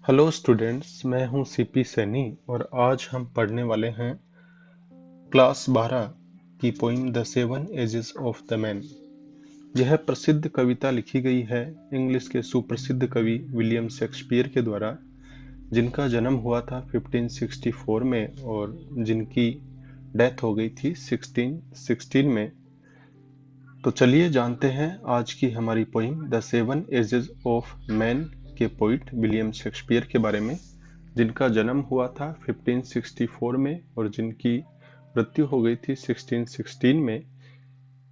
Hello students, मैं हूं CP Saini और आज हम पढ़ने वाले हैं क्लास 12 की poem the seven ages of the man. यह प्रसिद्ध कविता लिखी गई है इंग्लिश के सुप्रसिद्ध कवि विलियम शेक्सपियर के द्वारा, जिनका जन्म हुआ था 1564 में और जिनकी डेथ हो गई थी 1616 में। तो चलिए जानते हैं आज की हमारी poem the seven ages of man के पोइट विलियम शेक्सपियर के बारे में, जिनका जन्म हुआ था 1564 में और जिनकी मृत्यु हो गई थी 1616 में।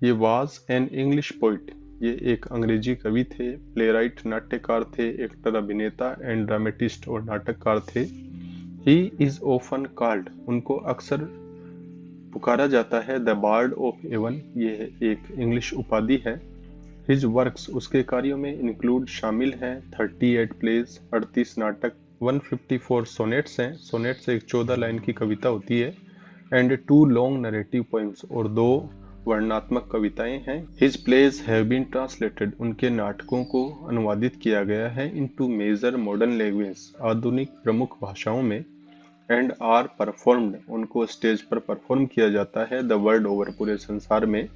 ये वाज एन इंग्लिश पोइट। ये एक अंग्रेजी कवि थे, प्लेराइट नाट्यकार थे, एक्टर अभिनेता एंड ड्रामेटिस्ट और नाटककार थे। ही इज ऑफन कॉल्ड, उनको अक्सर पुकारा जाता है द बार्ड ऑफ एवन। ये एक इंग्लिश उपाधि है। हिज वर्क्स, उसके कार्यों में इंक्लूड शामिल हैं 38 प्लेज, 38 नाटक, 154 सोनेट्स हैं, सोनेट्स एक 14 लाइन की कविता होती है, एंड 2 लॉन्ग नरेटिव पोइम्स और 2 वर्णनात्मक कविताएं हैं। His plays have been translated, उनके नाटकों को अनुवादित किया गया है इनटू मेजर मॉडर्न लैंग्वेज, आधुनिक प्रमुख भाषाओं में, एंड आर परफॉर्म्ड, उनको स्टेज पर परफॉर्म किया जाता है द वर्ल्ड ओवर, पूरे संसार में।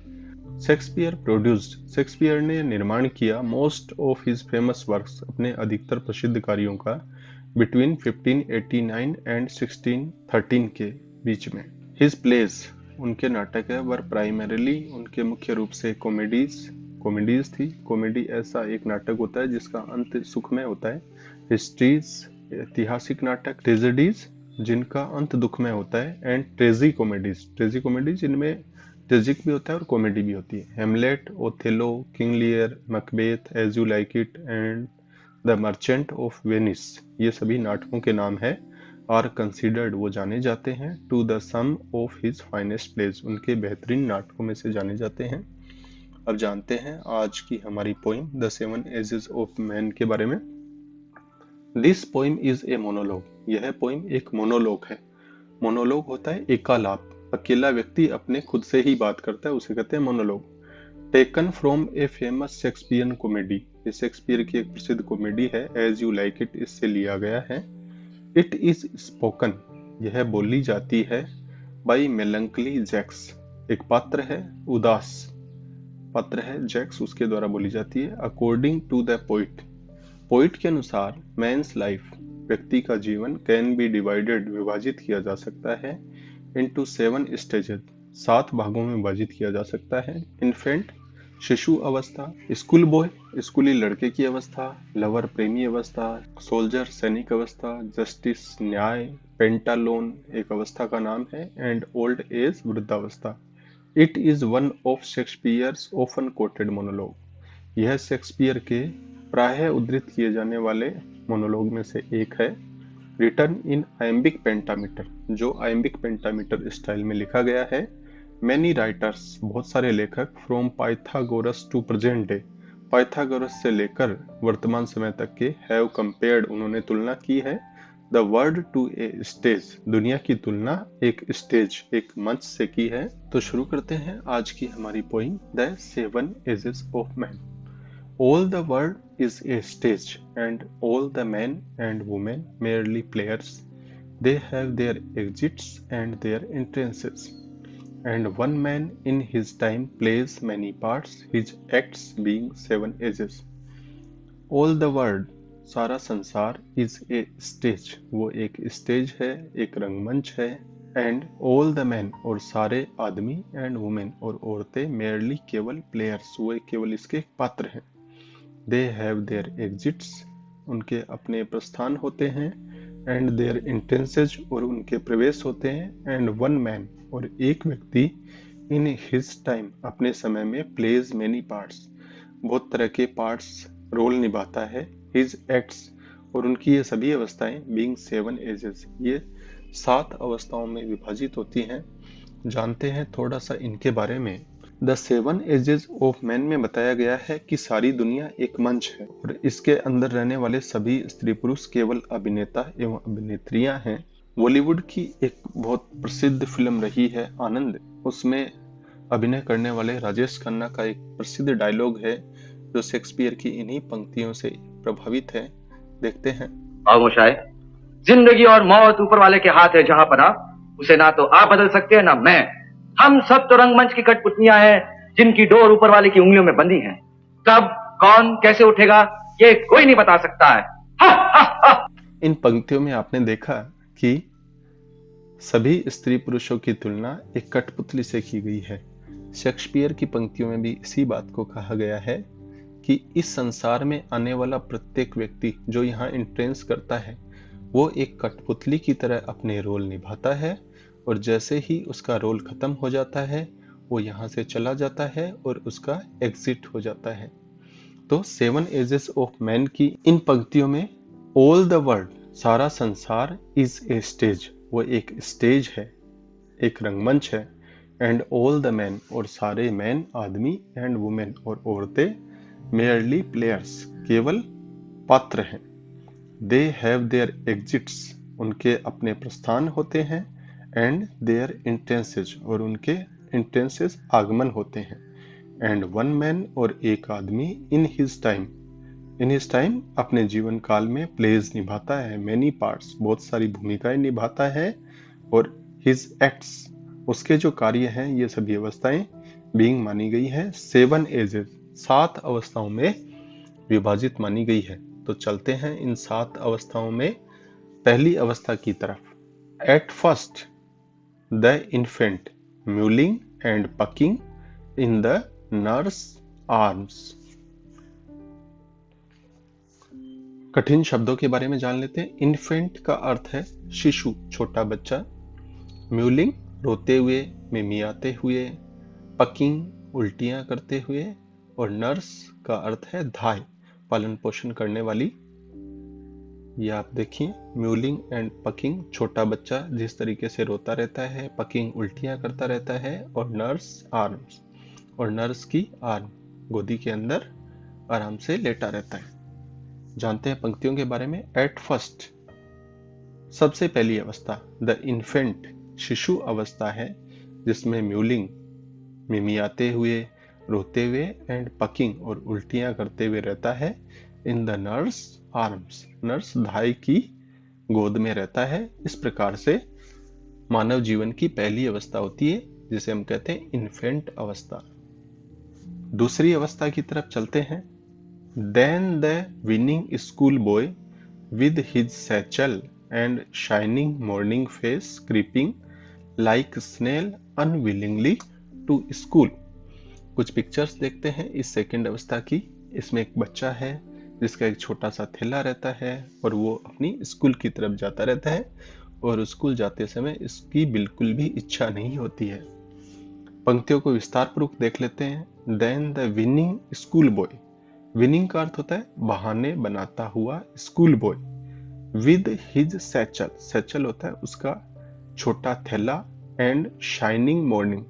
शेक्सपियर प्रोड्यूस्ड, शेक्सपियर ने निर्माण किया most of his famous works, अपने अधिकतर प्रसिद्ध कार्यों का, बिटवीन 1589 एंड 1613 के बीच में। हिज प्लेस, उनके नाटक है, वर प्राइमरीली, उनके मुख्य रूप से कॉमेडीज थी। कॉमेडी ऐसा एक नाटक होता है जिसका अंत सुखमय होता है। हिस्ट्रीज, ऐतिहासिक नाटक। ट्रेजेडीज, जिनका अंत दुखमय होता है। एंड ट्रेजी कॉमेडीज, इनमें ट्रेजिक भी होता है और कॉमेडी भी होती है। Hamlet, Othello, King Lear, Macbeth, As You Like It and The Merchant of Venice, ये सभी नाटकों के नाम है। आर कंसिडर्ड, वो जाने जाते हैं, to the some of his finest plays, उनके बेहतरीन नाटकों में से जाने जाते हैं। अब जानते हैं आज की हमारी poem the seven ages of man के बारे में। This poem is a monologue, यह पोइम एक मोनोलॉग है। मोनोलॉग होता है एकालाप, अकेला व्यक्ति अपने खुद से ही बात करता है, उसे कहते हैं monologue. Taken from a famous Shakespearean comedy, ये शेक्सपियर की एक प्रसिद्ध कॉमेडी है, एज यू लाइक इट, इससे लिया गया है। इट इज स्पोकन, यह बोली जाती है, बाई मेलंकली जैक्स, एक पात्र है, उदास पात्र है जैक्स, उसके द्वारा बोली जाती है। According to the poet, poet के अनुसार मैंस लाइफ, व्यक्ति का जीवन, कैन बी डिवाइडेड, विभाजित किया जा सकता है, इनटू 7 स्टेजेस, 7 भागों में विभाजित किया जा सकता है। इन्फेंट, शिशु अवस्था। स्कूल बॉय, स्कूली लड़के की अवस्था। लवर, प्रेमी अवस्था। सोल्जर, सैनिक अवस्था। जस्टिस, न्याय। पेंटालोन, एक अवस्था का नाम है। एंड ओल्ड एज, वृद्धावस्था। It is one of Shakespeare's often coated monologue, यह शेक्सपियर के प्रायः उद्धृत किए जाने वाले मोनोलॉग में से एक है। रिटर्न इन आयम्बिक पेंटामीटर, जो आयम्बिक पेंटामीटर स्टाइल में लिखा गया है। मैनी राइटर्स, बहुत सारे लेखक, from Pythagoras to present day, Pythagoras से लेकर वर्तमान समय तक के, हैव कंपेयर्ड, उन्होंने तुलना की है, the world to a stage, दुनिया की तुलना एक स्टेज, एक मंच से की है। तो शुरू करते हैं आज की हमारी poem the seven ages of man. All the world is a stage, and all the men and women merely players. They have their exits and their entrances, and one man in his time plays many parts, his acts being 7 ages. All the world, सारा संसार, is a stage, वो एक stage है, एक रंगमंच है। And all the man, और सारे आदमी, एंड वुमेन, और औरतें, मेयरली, केवल, प्लेयर्स, वो केवल इसके पात्र हैं। दे हैव देयर एग्जिट्स, उनके अपने प्रस्थान होते हैं। एंड देयर इंटेंसेज, और उनके प्रवेश होते हैं। एंड वन मैन, और एक व्यक्ति, इन हिज टाइम, अपने समय में, प्लेज मेनी पार्ट्स, बहुत तरह के पार्ट्स, रोल निभाता है। हिज एक्ट्स, और उनकी ये सभी अवस्थाएं, बीइंग 7 एजेस, ये 7 अवस्थाओं में विभाजित होती हैं। जानते हैं थोड़ा सा इनके बारे में। द 7 एजेस ऑफ मैन में बताया गया है कि सारी दुनिया एक मंच है और इसके अंदर रहने वाले सभी स्त्री पुरुष केवल अभिनेता एवं अभिनेत्रियां हैं। बॉलीवुड की एक बहुत प्रसिद्ध फिल्म रही है आनंद, उसमें अभिनय करने वाले राजेश खन्ना का एक प्रसिद्ध डायलॉग है जो शेक्सपियर की इन्हीं पंक्तियों से प्रभावित है। देखते हैं। खामोश है। जिंदगी और मौत ऊपर वाले के हाथ है जहां पना, उसे ना तो आप बदल सकते हैं ना मैं। हम सब तो रंगमंच की कठपुतलियां हैं जिनकी डोर ऊपर वाले की उंगलियों में बंधी है। कब कौन कैसे उठेगा ये कोई नहीं बता सकता है। हा, हा, हा। इन पंक्तियों में आपने देखा कि सभी स्त्री पुरुषों की तुलना एक कठपुतली से की गई है। शेक्सपियर की पंक्तियों में भी इसी बात को कहा गया है कि इस संसार में आने वाला प्रत्येक व्यक्ति जो यहाँ एंट्रेंस करता है वो एक कठपुतली की तरह अपने रोल निभाता है, और जैसे ही उसका रोल खत्म हो जाता है वो यहाँ से चला जाता है और उसका एग्जिट हो जाता है। तो 7 एजेस ऑफ मैन की इन पंक्तियों में ऑल द वर्ल्ड, सारा संसार, इज ए स्टेज, वो एक स्टेज है, एक रंगमंच है। एंड ऑल द मैन, और सारे मैन आदमी, एंड वुमेन और औरतें, मेयरली प्लेयर्स, केवल पात्र हैं। दे हैव देयर एग्जिट्स, उनके अपने प्रस्थान होते हैं। एंड देयर इंटेंसेस, और उनके इंटेंसेस आगमन होते हैं। एंड वन मैन, और एक आदमी, इन हिज टाइम अपने जीवन काल में प्लेज निभाता है, मैनी पार्ट्स, बहुत सारी भूमिकाएं निभाता है। और हिज एक्ट्स, उसके जो कार्य हैं ये सभी अवस्थाएं बीइंग मानी गई है 7 एजेस, 7 अवस्थाओं में विभाजित मानी गई है। तो चलते हैं इन 7 अवस्थाओं में पहली अवस्था की तरफ। At first the infant mewling and packing in the nurse arms. कठिन शब्दों के बारे में जान लेते हैं। इन्फेंट का अर्थ है शिशु, छोटा बच्चा। म्यूलिंग, रोते हुए, मिमियाते हुए। पकिंग, उल्टियां करते हुए। और नर्स का अर्थ है धाय, पालन पोषण करने वाली। ये आप देखिए, म्यूलिंग एंड पकिंग, छोटा बच्चा जिस तरीके से रोता रहता है, पकिंग उल्टियां करता रहता है, और नर्स आर्म्स, और नर्स की आर्म, गोदी के अंदर आराम से लेटा रहता है। जानते हैं पंक्तियों के बारे में। एट फर्स्ट, सबसे पहली अवस्था, द इन्फेंट, शिशु अवस्था है जिसमें म्यूलिंग, मिमियाते हुए, रोते हुए, एंड पकिंग, और उल्टियां करते हुए रहता है। In the nurse arms, nurse धाई की गोद में रहता है। इस प्रकार से मानव जीवन की पहली अवस्था होती है जिसे हम कहते हैं इन्फेंट अवस्था। दूसरी अवस्था की तरफ चलते हैं। Then the whining school boy with his satchel and shining morning face creeping like snail unwillingly to school. कुछ पिक्चर्स देखते हैं इस सेकंड अवस्था की। इसमें एक बच्चा है जिसका एक छोटा सा थैला रहता है और वो अपनी स्कूल की तरफ जाता रहता है, और स्कूल जाते समय इसकी बिल्कुल भी इच्छा नहीं होती है। पंक्तियों को विस्तार पूर्वक देख लेते हैं। Then the whining school boy, whining का अर्थ होता है बहाने बनाता हुआ school boy. With his satchel, satchel होता है उसका छोटा थैला। एंड शाइनिंग मॉर्निंग,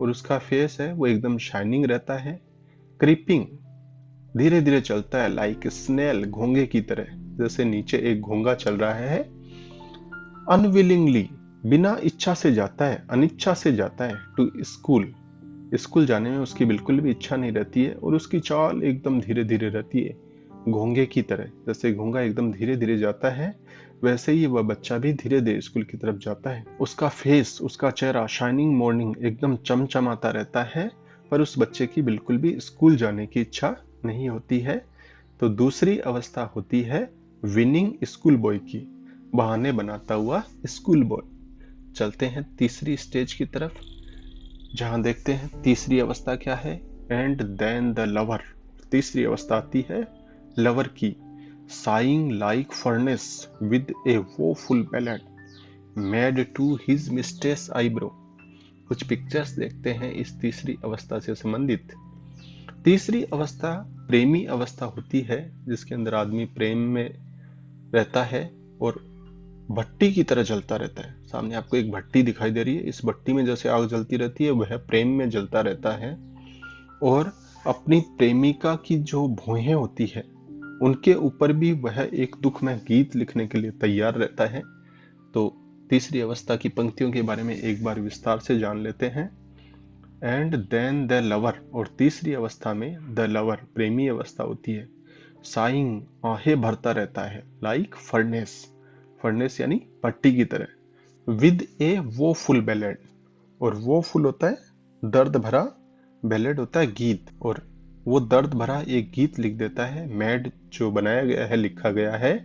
और उसका फेस है वो एकदम शाइनिंग रहता है। क्रीपिंग, धीरे धीरे चलता है। लाइक स्नेल, घोंगे की तरह, जैसे नीचे एक घोंगा चल रहा है। अनविलिंगली, बिना इच्छा से जाता है, अनिच्छा से जाता है। टू स्कूल, स्कूल जाने में उसकी बिल्कुल भी इच्छा नहीं रहती है, और उसकी चाल एकदम धीरे धीरे रहती है, घोंगे की तरह। जैसे घोंगा एकदम धीरे धीरे जाता है वैसे ही वह बच्चा भी धीरे धीरे स्कूल की तरफ जाता है। उसका फेस, उसका चेहरा शाइनिंग मॉर्निंग, एकदम चमचमाता रहता है, पर उस बच्चे की बिल्कुल भी स्कूल जाने की इच्छा नहीं होती है। तो दूसरी अवस्था होती है विनिंग स्कूल बॉय की, बहाने बनाता हुआ स्कूल बॉय। चलते हैं तीसरी स्टेज की तरफ, जहां देखते हैं तीसरी अवस्था क्या है। एंड देन द लवर, तीसरी अवस्था आती है लवर की। Sighing like furnace with a woeful ballad made to his mistress eyebrow. कुछ पिक्चर्स देखते हैं इस तीसरी अवस्था से संबंधित। तीसरी अवस्था प्रेमी अवस्था होती है जिसके अंदर आदमी प्रेम में रहता है और भट्टी की तरह जलता रहता है। सामने आपको एक भट्टी दिखाई दे रही है, इस भट्टी में जैसे आग जलती रहती है वह प्रेम में जलता रहता है, और अपनी प्रेमिका की जो भौहें होती है उनके ऊपर भी वह एक दुखमय गीत लिखने के लिए तैयार रहता है। तो तीसरी अवस्था की पंक्तियों के बारे में एक बार विस्तार से जान लेते हैं। एंड देन द लवर, और तीसरी अवस्था में द लवर प्रेमी अवस्था होती है। साइंग आहें भरता रहता है, लाइक फर्नेस, फर्नेस यानी पट्टी की तरह, विद ए वो फुल बैलेड, और वो फुल होता है दर्द भरा, बैलेड होता है गीत, और वो दर्द भरा एक गीत लिख देता है, मैड जो बनाया गया है, लिखा गया है,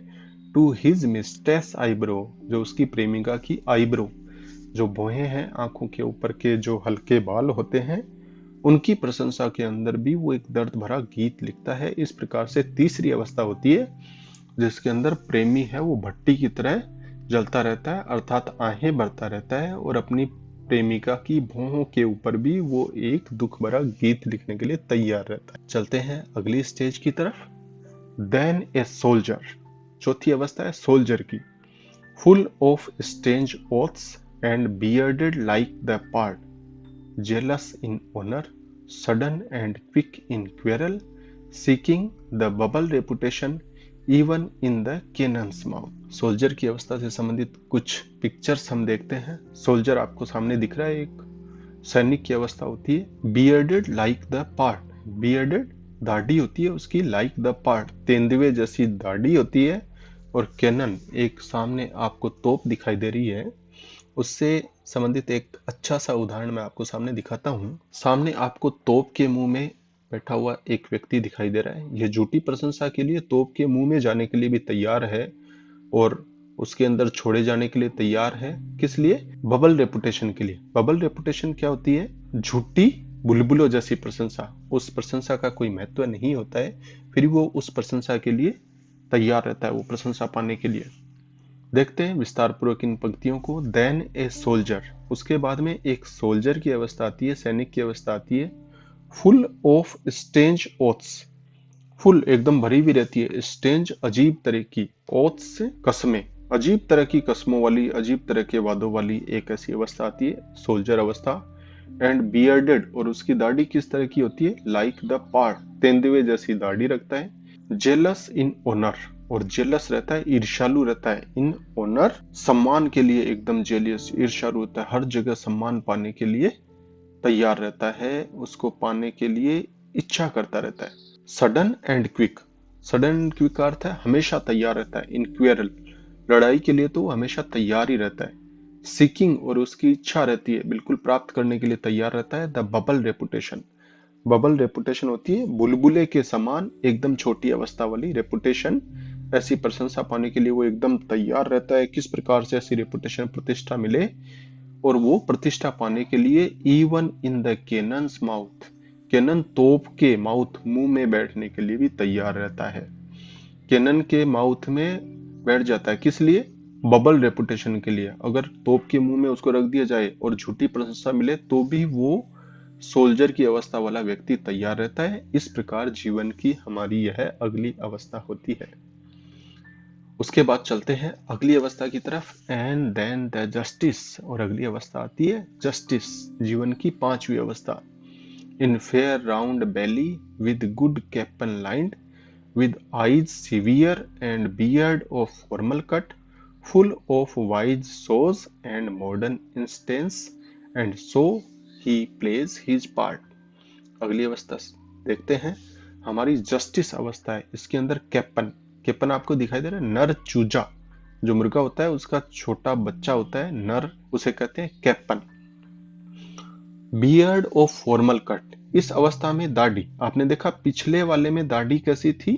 टू हिज मिस्टेस आईब्रो, जो उसकी प्रेमिका की आईब्रो, जो भौहें हैं आंखों के ऊपर के जो हल्के बाल होते हैं, उनकी प्रशंसा के अंदर भी वो एक दर्द भरा गीत लिखता है। इस प्रकार से तीसरी अवस्था होती है जिसके अंदर प्रेमी है वो भट्टी की तरह जलता रहता है, अर्थात आहें भरता रहता है, और अपनी प्रेमिका की भौहों के ऊपर भी वो एक दुख भरा गीत लिखने के लिए तैयार रहता है। चलते हैं अगली स्टेज की तरफ। देन ए सोल्जर, चौथी अवस्था है सोल्जर की, full of strange oaths and bearded like the part, jealous in honor, sudden and quick in quarrel, seeking the bubble reputation even in the cannon's mouth। Soldier की अवस्था से संबंधित कुछ pictures हम देखते हैं। सोल्जर आपको सामने दिख रहा है, एक सैनिक की अवस्था होती है। Bearded like the part, bearded दाढ़ी होती है उसकी, लाइक द पार्ट तेंदुए जैसी दाढ़ी होती है, और कैनन एक सामने आपको तोप दिखाई दे रही है। उससे संबंधित एक अच्छा सा उदाहरण मैं आपको सामने दिखाता हूँ। सामने आपको तोप के मुंह में बैठा हुआ एक व्यक्ति दिखाई दे रहा है। यह झूठी प्रशंसा के लिए तोप के मुंह में जाने के लिए भी तैयार है, और उसके अंदर छोड़े जाने के लिए तैयार है। किस लिए? बबल रेपुटेशन के लिए। बबल रेपुटेशन क्या होती है? झूठी बुलबुलों जैसी प्रशंसा। उस प्रशंसा का कोई महत्व नहीं होता है, फिर वो उस प्रशंसा के लिए तैयार रहता है, वो प्रशंसा पाने के लिए। देखते हैं विस्तार पूर्वक इन पंक्तियों को। देन ए सोल्जर, उसके बाद में एक सोल्जर की अवस्था आती है, सैनिक की अवस्था आती है। Full of strange oaths, full एकदम भरी भी रहती है, स्ट्रेंज अजीब तरह की, ओथ्स से कसमें, अजीब तरह की कसमों वाली, अजीब तरह के वादों वाली एक ऐसी अवस्था आती है सोल्जर अवस्था। एंड बियर्डेड, और उसकी दाढ़ी किस तरह की होती है? लाइक द पार्ट, तेंदुए जैसी दाढ़ी रखता है। जेलस इन ऑनर, और जेलस रहता है, ईर्ष्यालु रहता है। इन ऑनर, सम्मान के लिए एकदम जेलियस, ईर्ष्यालु होता है, हर जगह सम्मान पाने के लिए तैयार रहता है, उसको पाने के लिए इच्छा करता रहता है। Sudden and quick, sudden and quick का अर्थ है हमेशा तैयार रहता है। इन क्वेरल, लड़ाई के लिए तो वो हमेशा तैयार ही रहता है। सीकिंग, और उसकी इच्छा रहती है, बिल्कुल प्राप्त करने के लिए तैयार रहता है। The bubble reputation, bubble reputation होती है बुलबुले के समान एकदम छोटी अवस्था वाली रेपुटेशन, ऐसी प्रशंसा पाने के लिए वो एकदम तैयार रहता है। किस प्रकार से ऐसी रेपुटेशन, प्रतिष्ठा मिले, और वो प्रतिष्ठा पाने के लिए even in the cannon's mouth, cannon तोप के माउथ, मुंह में बैठने के लिए भी तैयार रहता है। कैनन के माउथ में बैठ जाता है, किस लिए? बबल रेपुटेशन के लिए। अगर तोप के मुंह में उसको रख दिया जाए और झूठी प्रशंसा मिले तो भी वो सोल्जर की अवस्था वाला व्यक्ति तैयार रहता है। इस प्रकार जीवन की हमारी यह अगली अवस्था होती है। उसके बाद चलते हैं अगली अवस्था की तरफ। एंड देन द जस्टिस, और अगली अवस्था आती है जस्टिस, जीवन की पांचवी अवस्था। In fair round belly with good capon lined, with eyes severe and beard of formal cut, full of wise saws and modern instance, and so he plays his part। अगली अवस्था देखते हैं, हमारी जस्टिस अवस्था है। इसके अंदर कैपन, कैपन आपको दिखाई दे रहा है, नर चूजा, जो मुर्गा होता है उसका छोटा बच्चा होता है नर, उसे कहते हैं कैपन। बियर्ड ऑफ फॉर्मल कट, इस अवस्था में दाढ़ी, आपने देखा पिछले वाले में दाढ़ी कैसी थी?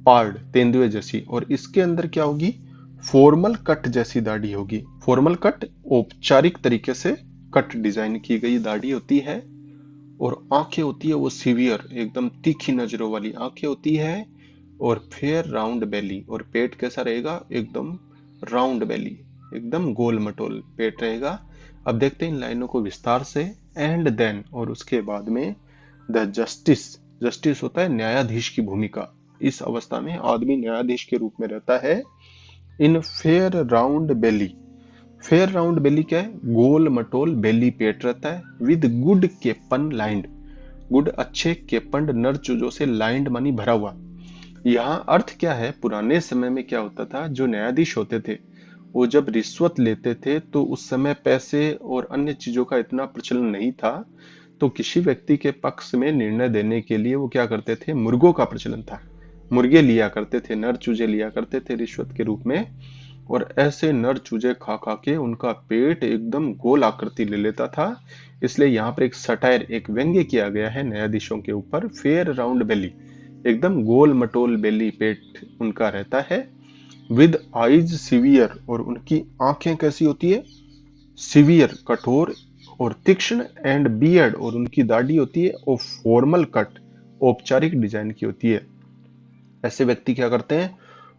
पार्ड, तेंदुए जैसी, और इसके अंदर क्या होगी? फॉर्मल कट जैसी दाढ़ी होगी। फॉर्मल कट औपचारिक तरीके से कट डिजाइन की गई दाढ़ी होती है, और आंखें होती है वो सीवियर, एकदम तीखी नजरों वाली आंखें होती है, और फेयर राउंड बेली, और पेट कैसा रहेगा? एकदम राउंड बेली, एकदम गोल मटोल पेट रहेगा। अब देखते हैं इन लाइनों को विस्तार से। एंड देन, और उसके बाद में द जस्टिस, जस्टिस होता है न्यायाधीश की भूमिका। इस अवस्था में आदमी न्यायाधीश के रूप में रहता है। इन फेयर राउंड बेली, फेयर राउंड बेली क्या है? गोल मटोल बेली पेट रहता है। विद गुड केपन लाइंड, गुड अच्छे केपंड नर चूजों से लाइंड मानी भरा हुआ। यहाँ अर्थ क्या है? पुराने समय में क्या होता था, जो न्यायाधीश होते थे वो जब रिश्वत लेते थे तो उस समय पैसे और अन्य चीजों का इतना प्रचलन नहीं था, तो किसी व्यक्ति के पक्ष में निर्णय देने के लिए वो क्या करते थे? मुर्गों का प्रचलन था। मुर्गे लिया करते थे, नर चूजे लिया करते थे रिश्वत के रूप में, और ऐसे नर चूजे खा खा के उनका पेट एकदम गोल आकृति ले लेता था। इसलिए यहाँ पर एक सटायर, एक व्यंग्य किया गया है न्यायाधीशों के ऊपर। फेयर राउंड बेली, एकदम गोल मटोल बेली पेट उनका रहता है। विद आइज सिवियर, और उनकी आंखें कैसी होती है? सिवियर, कठोर और तीक्ष्ण। एंड बियर्ड, और उनकी दाढ़ी होती है और फॉर्मल कट, औपचारिक डिजाइन की होती है। ऐसे व्यक्ति क्या करते हैं?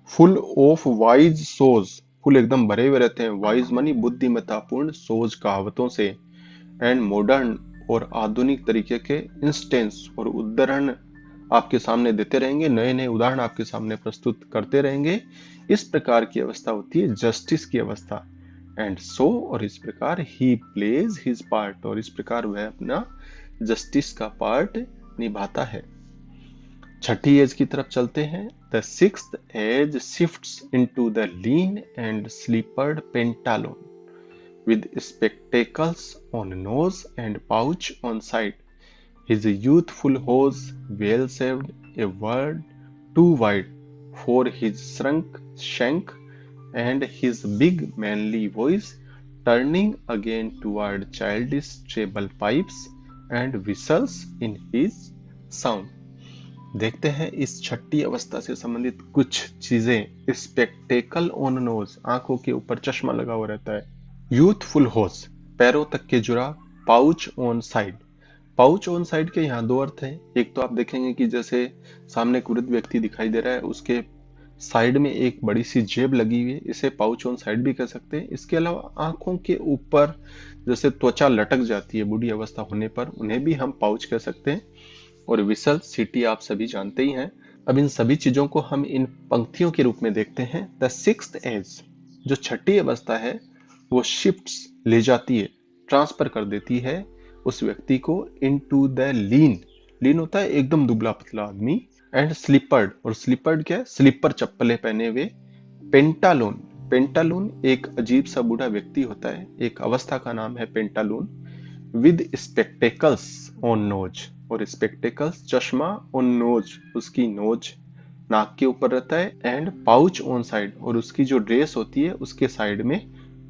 Full of wise shows, full एकदम भरे हुए रहते हैं, वाइज मानी बुद्धिमत्तापूर्ण, सोज कहावतों से। एंड मॉडर्न, और आधुनिक तरीके के इंस्टेंस और उदाहरण आपके सामने देते रहेंगे, नए नए उदाहरण आपके सामने प्रस्तुत करते रहेंगे। इस प्रकार की अवस्था होती है जस्टिस की अवस्था। एंड सो, और इस प्रकार ही प्लेज हिज पार्ट, और इस प्रकार वह अपना जस्टिस का पार्ट निभाता है। छठी एज की तरफ चलते हैं। The sixth age shifts into the lean and slippered pantaloon with spectacles on nose and pouch on side. His youthful hose well saved, a word too wide for his shrunk shank, and his big manly voice turning again toward childish treble pipes and whistles in his sound. देखते हैं इस छठी अवस्था से संबंधित कुछ चीजें। Spectacle on knows, आंखों के ऊपर चश्मा लगा हुआ रहता है। यूथफुल होस, पैरों तक के जुराब। Pouch on side, pouch on side के यहाँ दो अर्थ हैं। एक तो आप देखेंगे कि जैसे सामने एक वृद्ध व्यक्ति दिखाई दे रहा है, उसके साइड में एक बड़ी सी जेब लगी हुई है, इसे पाउच ऑन साइड भी कह सकते हैं। इसके अलावा आंखों के ऊपर जैसे त्वचा लटक जाती है बूढ़ी अवस्था होने पर, उन्हें भी हम पाउच कह सकते हैं। और विसल, सिटी आप सभी जानते ही हैं। अब इन सभी चीजों को हम इन पंक्तियों के रूप में देखते हैं। द सिक्स्थ एज, जो छठी अवस्था है, वो शिफ्ट्स, ले जाती है, ट्रांसफर कर देती है उस व्यक्ति को इनटू द लीन। लीन होता है एकदम दुबला पतला आदमी। एंड स्लीपर्ड, और स्लीपर्ड क्या है? स्लीपर, चप्पलें पहने हुए। पेंटालून, पेंटालून एक अजीब सा बूढ़ा व्यक्ति होता है, एक अवस्था का नाम है pantaloon. With spectacles on nose, और स्पेक्टेकल्स चश्मा, ऑन नोज उसकी नोज नाक के ऊपर रहता है। एंड पाउच ऑन साइड, और उसकी जो ड्रेस होती है उसके साइड में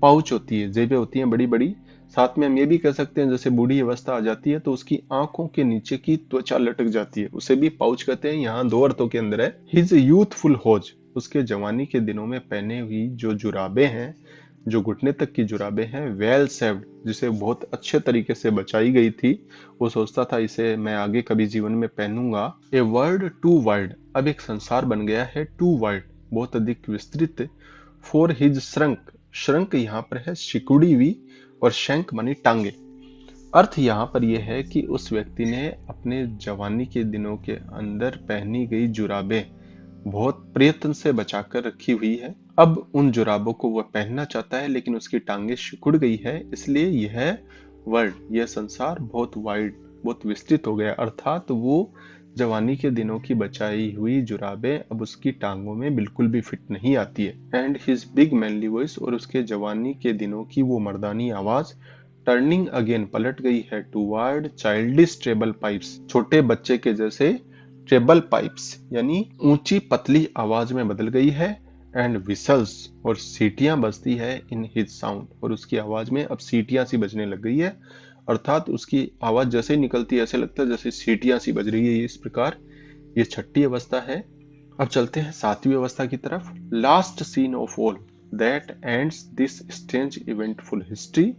पाउच होती है, जेबें होती हैं बड़ी बड़ी। साथ में हम ये भी कह सकते हैं जैसे बूढ़ी अवस्था आ जाती है तो उसकी आंखों के नीचे की त्वचा लटक जाती है, उसे भी पाउच कहते हैं। यहाँ दो अर्थों के अंदर है। हिज यूथफुल होज, उसके जवानी के दिनों में पहने हुई जो जुराबें हैं, जो घुटने तक की जुराबें हैं। वेल सेव्ड, जिसे बहुत अच्छे तरीके से बचाई गई थी, वो सोचता था इसे मैं आगे कभी जीवन में पहनूंगा। ए वर्ड टू वाइड, अब एक संसार बन गया है टू वाइड, बहुत अधिक विस्तृत। फॉर हिज श्रंक, श्रंक यहाँ पर है सिकुड़ी हुई, और शंक मानी टांगे। अर्थ यहाँ पर यह है कि उस व्यक्ति ने अपने जवानी के दिनों के अंदर पहनी गई जुराबें बहुत प्रयत्न से बचाकर रखी हुई है। अब उन जुराबों को वह पहनना चाहता है, लेकिन उसकी टांगे सिकुड़ गई है। इसलिए यह वर्ल्ड, यह संसार बहुत वाइड, बहुत विस्तृत हो गया। अर्थात वो जवानी के दिनों की बचाई हुई जुराबें अब उसकी टांगों में बिल्कुल भी फिट नहीं आती है। And his big manly voice, और उसके जवानी के दिनों की वो मर्दानी आवाज टर्निंग अगेन, पलट गई है टूवर्ड चाइल्डिश ट्रेबल पाइप्स, छोटे बच्चे के जैसे ट्रेबल पाइप्स यानी ऊंची पतली आवाज में बदल गई है। एंड विसल्स, और सीटियां बजती है इन हिज साउंड, और उसकी आवाज में अब सीटियां सी बजने लग गई है। अर्थात उसकी आवाज जैसे ही निकलती है ऐसे लगता है जैसे सीटियां सी बज रही है। इस प्रकार ये छठी अवस्था है। अब चलते हैं सातवीं अवस्था की तरफ। Last scene of all that ends this strange eventful history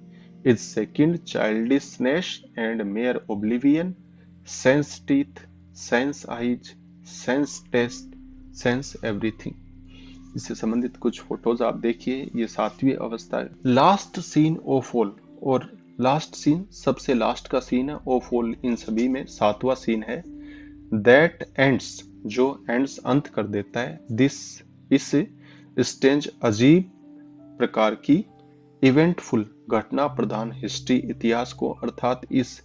is second childishness and mere oblivion, sense teeth, sense eyes, sense taste, sense everything। इससे संबंधित कुछ फोटोज आप देखिए। ये सातवीं अवस्था है। लास्ट सीन ऑफ ऑल, और लास्ट सीन सबसे लास्ट का सीन है, ऑफ ऑल इन सभी में सातवां सीन है। दैट एंड्स, जो एंड्स अंत कर देता है, दिस इस स्टेंज अजीब प्रकार की, इवेंटफुल घटना प्रधान हिस्ट्री इतिहास को, अर्थात इस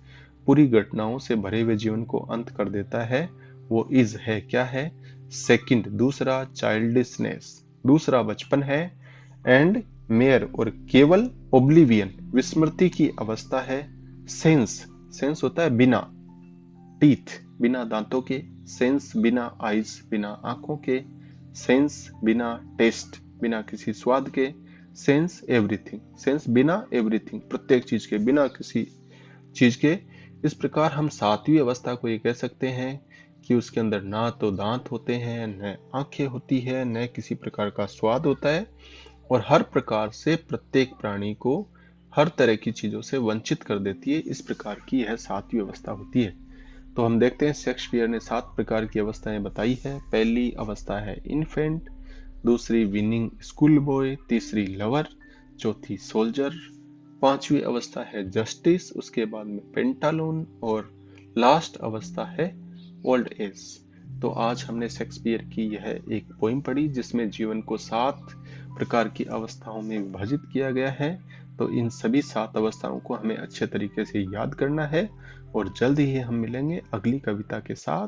पूरी घटनाओं से भरे हुए जीवन को अंत कर देता है। वो इज है, क्या है? सेकंड, दूसरा, चाइल्डिशनेस, दूसरा बचपन है। एंड मेयर, और केवल, ओब्लिवियन, विस्मृति की अवस्था है। सेंस, सेंस होता है बिना, टीथ बिना दांतों के, सेंस बिना आइज बिना आंखों के, सेंस बिना टेस्ट बिना किसी स्वाद के, सेंस एवरीथिंग, सेंस बिना एवरीथिंग, प्रत्येक चीज के, बिना किसी चीज के। इस प्रकार हम सातवीं अवस्था को ये कह सकते हैं कि उसके अंदर ना तो दांत होते हैं, न आंखें होती है, न किसी प्रकार का स्वाद होता है, और हर प्रकार से प्रत्येक प्राणी को हर तरह की चीजों से वंचित कर देती है। इस प्रकार की यह सातवीं अवस्था होती है। तो हम देखते हैं शेक्सपियर ने 7 प्रकार की अवस्थाएं बताई है। पहली अवस्था है इन्फेंट, दूसरी विनिंग स्कूल बॉय, तीसरी लवर, चौथी सोल्जर, पांचवी अवस्था है जस्टिस, उसके बाद में पेंटालून, और लास्ट अवस्था है ओल्ड एज। तो आज हमने शेक्सपियर की यह एक पोइम पढ़ी जिसमें जीवन को 7 प्रकार की अवस्थाओं में विभाजित किया गया है। तो इन सभी 7 अवस्थाओं को हमें अच्छे तरीके से याद करना है, और जल्द ही हम मिलेंगे अगली कविता के साथ।